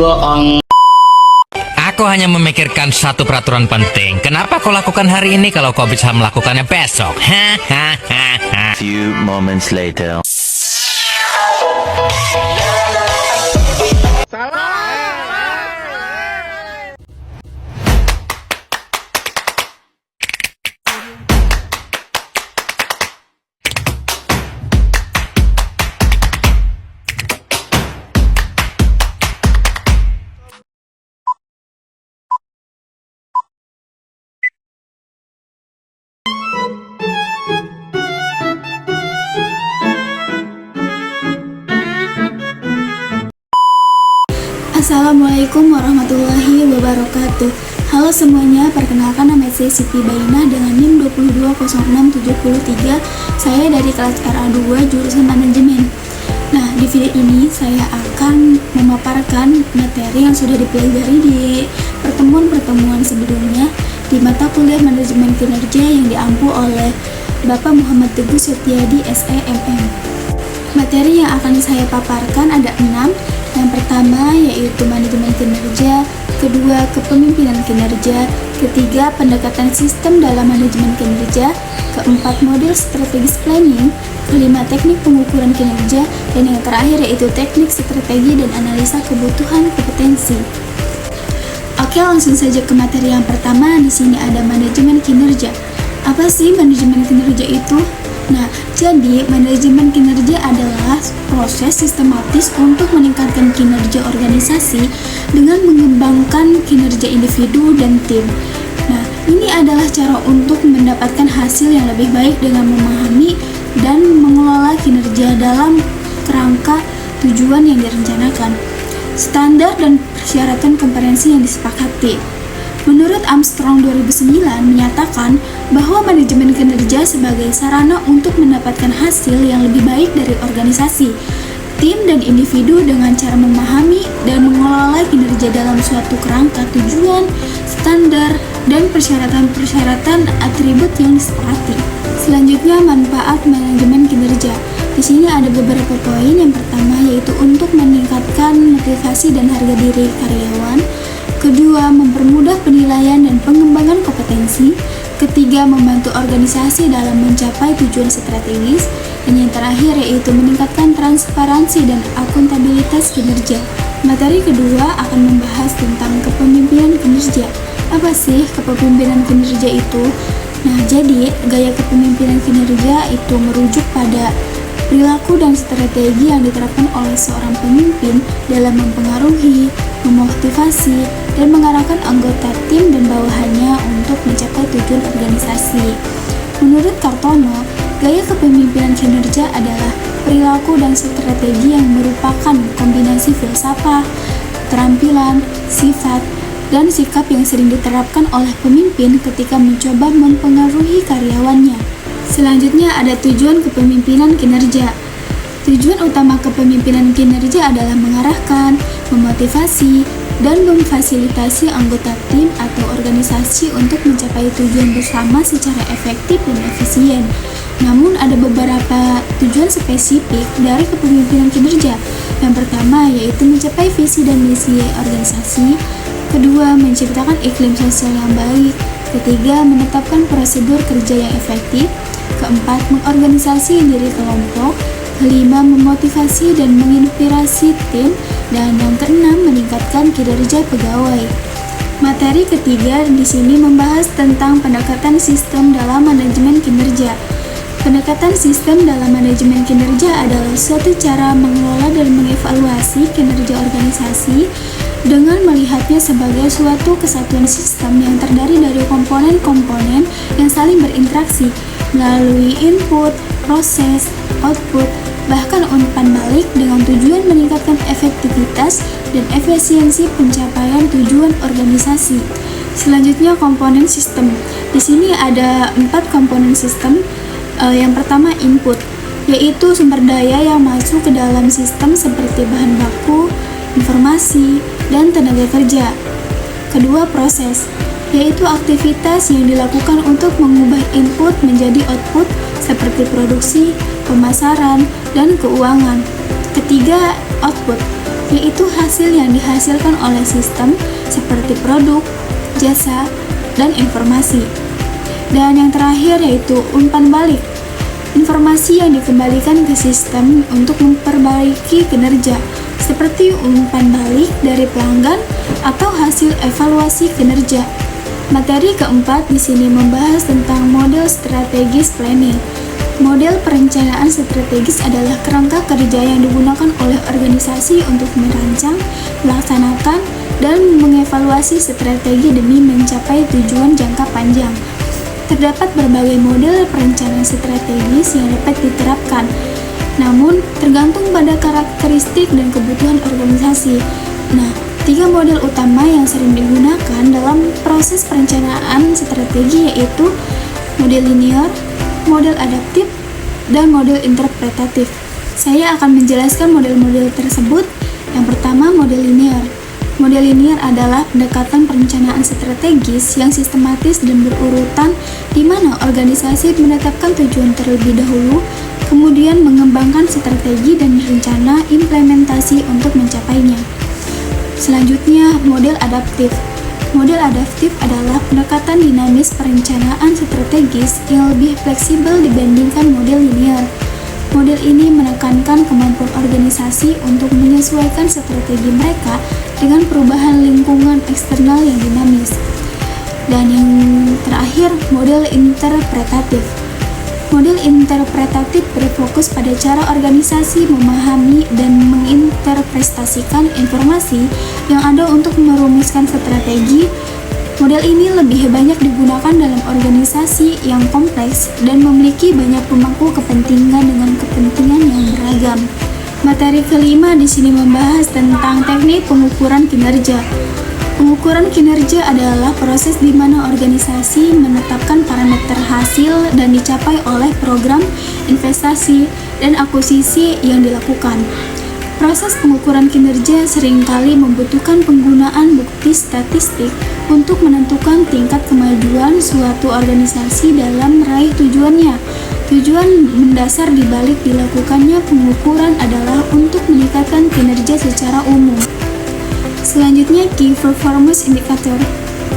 Aku hanya memikirkan satu peraturan penting. Kenapa kau lakukan hari ini kalau kau bisa melakukannya besok? Few moments later. Assalamualaikum warahmatullahi wabarakatuh. Halo semuanya, perkenalkan nama saya Siti Bainah dengan NIM 220673. Saya dari kelas RA2 jurusan manajemen. Nah, di video ini saya akan memaparkan materi yang sudah dipelajari di pertemuan-pertemuan sebelumnya di mata kuliah manajemen kinerja yang diampu oleh Bapak Muhammad Teguh Setiadi SEMM. Materi yang akan saya paparkan ada 6. Yang pertama yaitu manajemen kinerja, kedua kepemimpinan kinerja, ketiga pendekatan sistem dalam manajemen kinerja, keempat model strategis planning, kelima teknik pengukuran kinerja, dan yang terakhir yaitu teknik strategi dan analisa kebutuhan kompetensi. Oke, langsung saja ke materi yang pertama. Di sini ada manajemen kinerja. Apa sih manajemen kinerja itu? Nah, jadi manajemen kinerja adalah proses sistematis untuk meningkatkan kinerja organisasi dengan mengembangkan kinerja individu dan tim. Nah, ini adalah cara untuk mendapatkan hasil yang lebih baik dengan memahami dan mengelola kinerja dalam kerangka tujuan yang direncanakan, standar dan persyaratan kompetensi yang disepakati. Menurut Armstrong 2009 menyatakan bahwa manajemen kinerja sebagai sarana untuk mendapatkan hasil yang lebih baik dari organisasi, tim, dan individu dengan cara memahami dan mengelola kinerja dalam suatu kerangka tujuan, standar, dan persyaratan-persyaratan atribut yang disepakati. Selanjutnya, manfaat manajemen kinerja. Di sini ada beberapa poin. Yang pertama yaitu untuk meningkatkan motivasi dan harga diri karyawan. Kedua, mempermudah penilaian dan pengembangan kompetensi. Ketiga, membantu organisasi dalam mencapai tujuan strategis. Dan yang terakhir yaitu meningkatkan transparansi dan akuntabilitas kinerja. Materi kedua akan membahas tentang kepemimpinan kinerja. Apa sih kepemimpinan kinerja itu? Nah, jadi gaya kepemimpinan kinerja itu merujuk pada perilaku dan strategi yang diterapkan oleh seorang pemimpin dalam mempengaruhi, memotivasi, dan mengarahkan anggota tim dan bawahannya untuk mencapai tujuan organisasi. Menurut Kartono, gaya kepemimpinan kinerja adalah perilaku dan strategi yang merupakan kombinasi filsafat, keterampilan, sifat, dan sikap yang sering diterapkan oleh pemimpin ketika mencoba mempengaruhi karyawannya. Selanjutnya ada tujuan kepemimpinan kinerja. Tujuan utama kepemimpinan kinerja adalah mengarahkan, memotivasi, dan memfasilitasi anggota tim atau organisasi untuk mencapai tujuan bersama secara efektif dan efisien. Namun ada beberapa tujuan spesifik dari kepemimpinan kinerja. Yang pertama yaitu mencapai visi dan misi organisasi. Kedua, menciptakan iklim sosial yang baik. Ketiga, menetapkan prosedur kerja yang efektif. Keempat, mengorganisasi diri kelompok. Kelima, memotivasi dan menginspirasi tim. Dan yang keenam, meningkatkan kinerja pegawai. Materi ketiga di sini membahas tentang pendekatan sistem dalam manajemen kinerja. Pendekatan sistem dalam manajemen kinerja adalah suatu cara mengelola dan mengevaluasi kinerja organisasi dengan melihatnya sebagai suatu kesatuan sistem yang terdiri dari komponen-komponen yang saling berinteraksi melalui input, proses, output, bahkan umpan balik dengan tujuan meningkatkan efektivitas dan efisiensi pencapaian tujuan organisasi. Selanjutnya, komponen sistem. Di sini ada 4 komponen sistem. Yang pertama input, yaitu sumber daya yang masuk ke dalam sistem seperti bahan baku, informasi, dan tenaga kerja. Kedua, proses, yaitu aktivitas yang dilakukan untuk mengubah input menjadi output seperti produksi, pemasaran, dan keuangan. Ketiga, output, yaitu hasil yang dihasilkan oleh sistem seperti produk, jasa, dan informasi. Dan yang terakhir yaitu umpan balik, informasi yang dikembalikan ke sistem untuk memperbaiki kinerja, seperti umpan balik dari pelanggan atau hasil evaluasi kinerja. Materi keempat di sini membahas tentang model strategis planning. Model perencanaan strategis adalah kerangka kerja yang digunakan oleh organisasi untuk merancang, melaksanakan, dan mengevaluasi strategi demi mencapai tujuan jangka panjang. Terdapat berbagai model perencanaan strategis yang dapat diterapkan, namun tergantung pada karakteristik dan kebutuhan organisasi. Nah, 3 model utama yang sering digunakan dalam proses perencanaan strategi yaitu model linear, model adaptif, dan model interpretatif. Saya akan menjelaskan model-model tersebut. Yang pertama, model linear. Model linear adalah pendekatan perencanaan strategis yang sistematis dan berurutan, di mana organisasi menetapkan tujuan terlebih dahulu, kemudian mengembangkan strategi dan rencana implementasi untuk mencapainya. Selanjutnya, model adaptif. Model adaptif adalah pendekatan dinamis perencanaan strategis yang lebih fleksibel dibandingkan model linear. Model ini menekankan kemampuan organisasi untuk menyesuaikan strategi mereka dengan perubahan lingkungan eksternal yang dinamis. Dan yang terakhir, model interpretatif. Model interpretatif berfokus pada cara organisasi memahami dan menginterpretasikan informasi yang ada untuk merumuskan strategi. Model ini lebih banyak digunakan dalam organisasi yang kompleks dan memiliki banyak pemangku kepentingan dengan kepentingan yang beragam. Materi kelima di sini membahas tentang teknik pengukuran kinerja. Pengukuran kinerja adalah proses di mana organisasi menetapkan parameter hasil dan dicapai oleh program, investasi, dan akuisisi yang dilakukan. Proses pengukuran kinerja seringkali membutuhkan penggunaan bukti statistik untuk menentukan tingkat kemajuan suatu organisasi dalam meraih tujuannya. Tujuan mendasar dibalik dilakukannya pengukuran adalah untuk meningkatkan kinerja secara umum. Selanjutnya, Key Performance Indicator.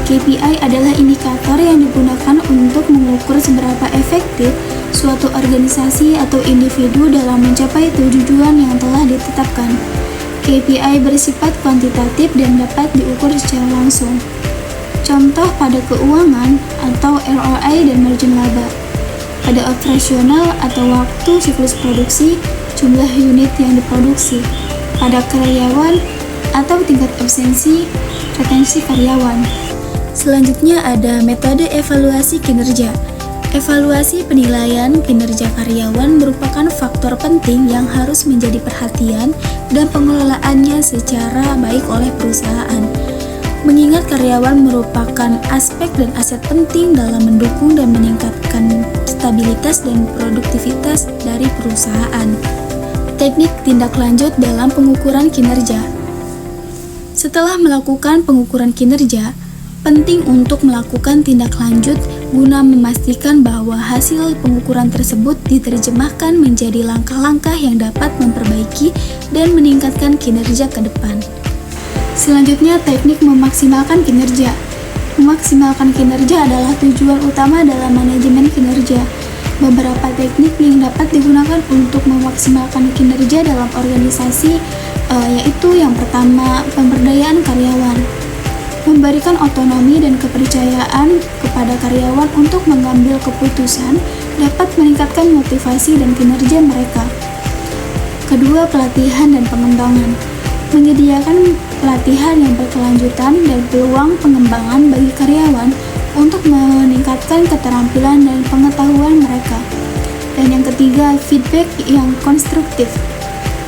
KPI adalah indikator yang digunakan untuk mengukur seberapa efektif suatu organisasi atau individu dalam mencapai tujuan yang telah ditetapkan. KPI bersifat kuantitatif dan dapat diukur secara langsung. Contoh pada keuangan atau ROI dan margin laba. Pada operasional atau waktu siklus produksi, jumlah unit yang diproduksi. Pada karyawan atau tingkat absensi, retensi karyawan. Selanjutnya ada metode evaluasi kinerja. Evaluasi penilaian kinerja karyawan merupakan faktor penting yang harus menjadi perhatian dan pengelolaannya secara baik oleh perusahaan. Mengingat karyawan merupakan aspek dan aset penting dalam mendukung dan meningkatkan stabilitas dan produktivitas dari perusahaan. Teknik tindak lanjut dalam pengukuran kinerja. Setelah melakukan pengukuran kinerja, penting untuk melakukan tindak lanjut guna memastikan bahwa hasil pengukuran tersebut diterjemahkan menjadi langkah-langkah yang dapat memperbaiki dan meningkatkan kinerja ke depan. Selanjutnya, teknik memaksimalkan kinerja. Memaksimalkan kinerja adalah tujuan utama dalam manajemen kinerja. Beberapa teknik yang dapat digunakan untuk memaksimalkan kinerja dalam organisasi yaitu yang pertama, pemberdayaan karyawan. Memberikan otonomi dan kepercayaan kepada karyawan untuk mengambil keputusan dapat meningkatkan motivasi dan kinerja mereka. Kedua, pelatihan dan pengembangan. Menyediakan pelatihan yang berkelanjutan dan peluang pengembangan bagi karyawan untuk meningkatkan keterampilan dan pengetahuan mereka. Dan yang ketiga, feedback yang konstruktif.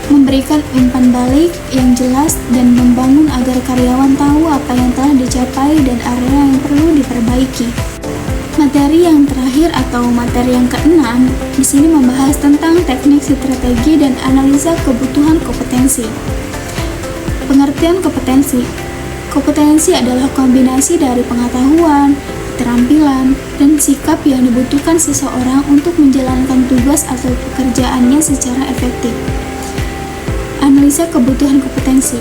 Memberikan umpan balik yang jelas dan membangun agar karyawan tahu apa yang telah dicapai dan area yang perlu diperbaiki. Materi yang terakhir atau materi yang keenam di sini membahas tentang teknik strategi dan analisa kebutuhan kompetensi. Pengertian kompetensi. Kompetensi adalah kombinasi dari pengetahuan, keterampilan, dan sikap yang dibutuhkan seseorang untuk menjalankan tugas atau pekerjaannya secara efektif. Analisa kebutuhan kompetensi.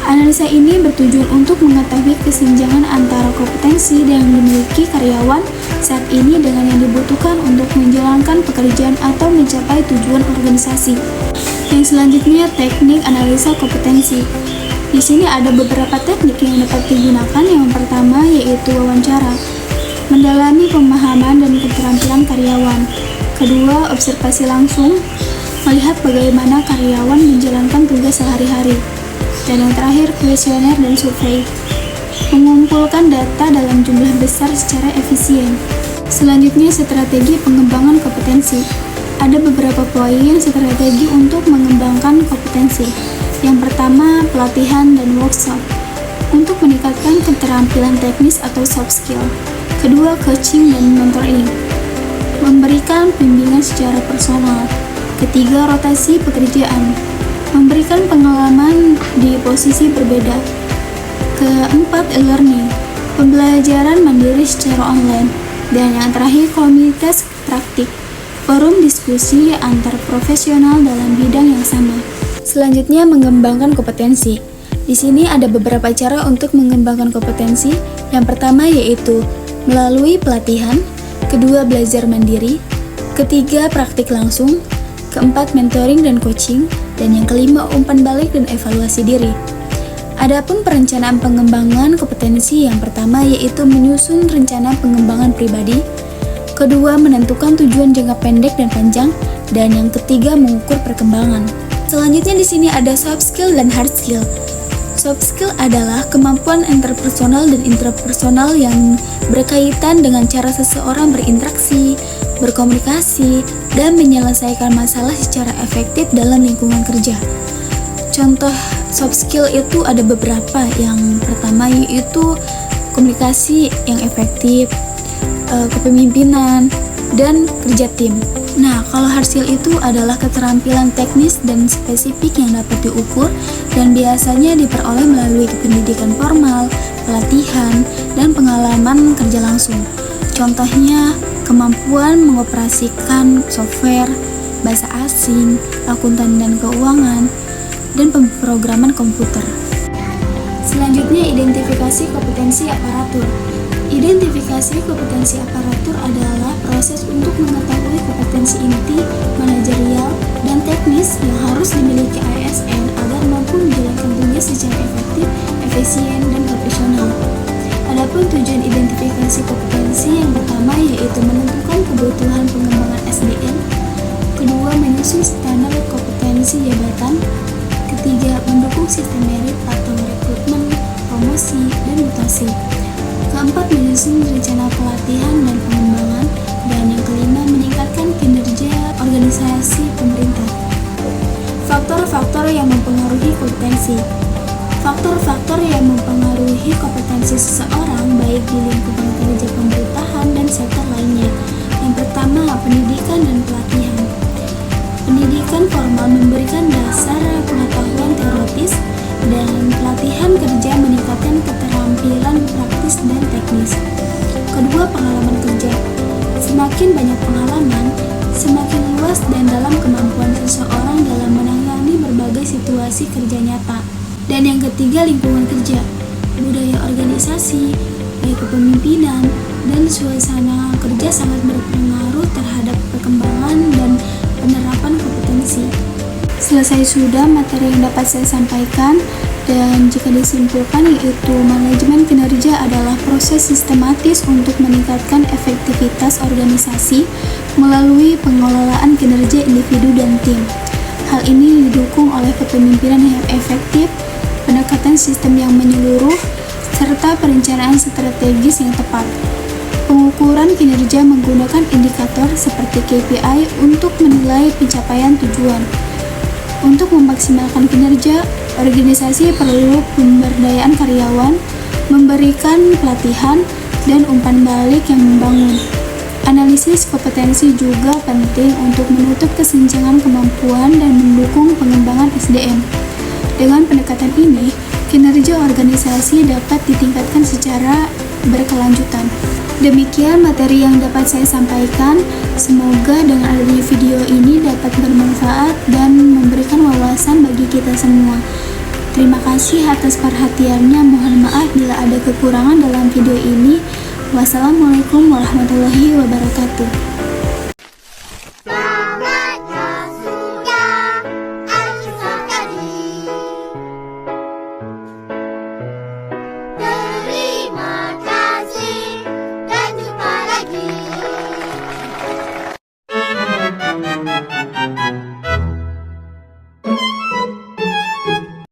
Analisa ini bertujuan untuk mengetahui kesenjangan antara kompetensi yang dimiliki karyawan saat ini dengan yang dibutuhkan untuk menjalankan pekerjaan atau mencapai tujuan organisasi. Yang selanjutnya, teknik analisa kompetensi. Di sini ada beberapa teknik yang dapat digunakan. Yang pertama yaitu wawancara, mendalami pemahaman dan keterampilan karyawan. Kedua, observasi langsung, melihat bagaimana karyawan menjalankan tugas sehari-hari. Dan yang terakhir, kuesioner dan survei, mengumpulkan data dalam jumlah besar secara efisien. Selanjutnya, strategi pengembangan kompetensi. Ada beberapa poin strategi untuk mengembangkan kompetensi. Yang pertama, pelatihan dan workshop untuk meningkatkan keterampilan teknis atau soft skill. Kedua, coaching dan mentoring, memberikan bimbingan secara personal. Ketiga, rotasi pekerjaan, memberikan pengalaman di posisi berbeda. Keempat, e-learning, pembelajaran mandiri secara online. Dan yang terakhir, komunitas praktik, forum diskusi antar profesional dalam bidang yang sama. Selanjutnya, mengembangkan kompetensi. Di sini ada beberapa cara untuk mengembangkan kompetensi. Yang pertama yaitu melalui pelatihan, kedua belajar mandiri, ketiga praktik langsung, keempat mentoring dan coaching, dan yang kelima umpan balik dan evaluasi diri. Adapun perencanaan pengembangan kompetensi, yang pertama yaitu menyusun rencana pengembangan pribadi, kedua menentukan tujuan jangka pendek dan panjang, dan yang ketiga mengukur perkembangan. Selanjutnya di sini ada soft skill dan hard skill. Soft skill adalah kemampuan interpersonal dan intrapersonal yang berkaitan dengan cara seseorang berinteraksi, berkomunikasi, dan menyelesaikan masalah secara efektif dalam lingkungan kerja. Contoh soft skill itu ada beberapa. Yang pertama yaitu komunikasi yang efektif, kepemimpinan, dan kerja tim. Nah, kalau hard skill itu adalah keterampilan teknis dan spesifik yang dapat diukur dan biasanya diperoleh melalui pendidikan formal, pelatihan, dan pengalaman kerja langsung. Contohnya, kemampuan mengoperasikan software, bahasa asing, akuntan dan keuangan, dan pemrograman komputer. Selanjutnya, identifikasi kompetensi aparatur. Identifikasi kompetensi aparatur adalah proses untuk mengetahui kompetensi inti, manajerial, dan teknis yang harus dimiliki ASN agar mampu menjalankan tugas secara efektif, efisien, dan profesional. Adapun tujuan identifikasi kompetensi, yang pertama yaitu menentukan kebutuhan pengembangan SDM, kedua menyusun standar kompetensi jabatan, ketiga mendukung sistem merit atau rekrutmen, promosi, dan mutasi, keempat menyusun rencana pelatihan dan pengembangan, dan yang kelima meningkatkan kinerja organisasi pemerintah. Faktor-faktor yang mempengaruhi kompetensi. Faktor-faktor yang mempengaruhi kompetensi seseorang baik di lingkungan kerja pemerintahan dan sektor lainnya. Yang pertama, pendidikan dan pelatihan. Pendidikan formal memberikan dasar pengetahuan teoritis, dan pelatihan kerja meningkatkan keterampilan praktis dan teknis. Kedua, pengalaman kerja. Semakin banyak pengalaman, semakin luas dan dalam kemampuan seseorang dalam menangani berbagai situasi kerja nyata. Dan yang ketiga, lingkungan kerja. Budaya organisasi, baik kepemimpinan, dan suasana kerja sangat berpengaruh terhadap perkembangan dan penerapan kompetensi. Selesai sudah materi yang dapat saya sampaikan, dan jika disimpulkan yaitu manajemen kinerja adalah proses sistematis untuk meningkatkan efektivitas organisasi melalui pengelolaan kinerja individu dan tim. Hal ini didukung oleh kepemimpinan yang efektif, pendekatan sistem yang menyeluruh, serta perencanaan strategis yang tepat. Pengukuran kinerja menggunakan indikator seperti KPI untuk menilai pencapaian tujuan. Untuk memaksimalkan kinerja, organisasi perlu pemberdayaan karyawan, memberikan pelatihan, dan umpan balik yang membangun. Analisis kompetensi juga penting untuk menutup kesenjangan kemampuan dan mendukung pengembangan SDM. Dengan pendekatan ini, kinerja organisasi dapat ditingkatkan secara berkelanjutan. Demikian materi yang dapat saya sampaikan. Semoga dengan adanya video ini dapat bermanfaat dan memberikan wawasan bagi kita semua. Terima kasih atas perhatiannya. Mohon maaf bila ada kekurangan dalam video ini. Wassalamualaikum warahmatullahi wabarakatuh.